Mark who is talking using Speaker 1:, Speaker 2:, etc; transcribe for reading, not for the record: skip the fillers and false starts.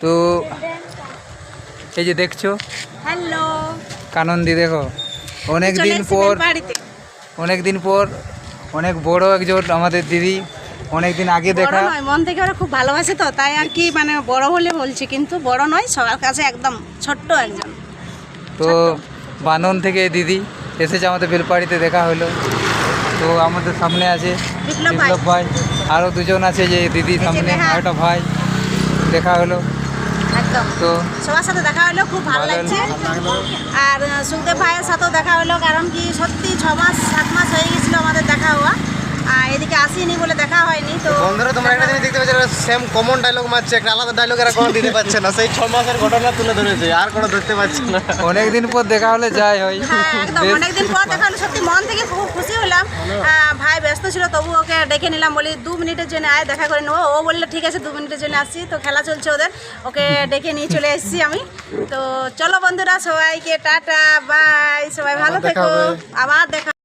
Speaker 1: তো এই যে দেখছো,
Speaker 2: হ্যালো
Speaker 1: কানন্দি দেখো, অনেক দিন পর অনেক বড় একজন আমাদের দিদি, অনেক দিন আগে দেখা।
Speaker 2: নয়, মন থেকে ওরা খুব ভালোবাসে তো, তাই আর কি মানে বড় বলে বলছি, কিন্তু বড় নয়, সবার কাছে একদম ছোট্ট একজন।
Speaker 1: তো বাঁধন থেকে দিদি এসেছে আমাদের বেলপাড়িতে, দেখা হলো। তো আমাদের সামনে আছে
Speaker 2: বিপ্লব
Speaker 1: ভাই, আরও দুজন আছে যে দিদির সামনে, আর একটা ভাই, দেখা হলো
Speaker 2: একদম।
Speaker 1: তো
Speaker 2: সবার সাথে দেখা হলো, খুব ভালো লাগছে। আর সুখদেব ভাইয়ের সাথেও দেখা হলো, কারণ কি সত্যি 6-7 মাস হয়ে গেছিলো আমাদের দেখা হওয়া, আর এদিকে আসিনি বলে দেখা হয়নি। তো
Speaker 3: বন্ধুরা তোমরা একটা জিনিস দেখতে পাচ্ছ, সেম কমন ডায়লগ মারছে, একটা আলাদা ডায়লগ এরা কোনো দিতে পারছে না, সেই 6 মাসের ঘটনা তুলে ধরেছে, আর কোনো ধরতে পারছে না।
Speaker 1: অনেকদিন পর দেখা হলে যাই হয়।
Speaker 2: হ্যাঁ একদম, অনেকদিন পর দেখা হলো, সত্যি মন থেকে খুব খুশি হলাম। ভাই ব্যস্ত ছিল, তবু ওকে ডেকে নিলাম, বলি 2 মিনিটের জন্য আয়, দেখা করে নেবো। ও বললে ঠিক আছে 2 মিনিটের জন্য আসছি। তো খেলা চলছে ওদের, ওকে ডেকে নিয়ে চলে এসেছি আমি। তো চলো বন্ধুরা, সবাইকে টাটা বাই, সবাই ভালো থেকো, আবার দেখা।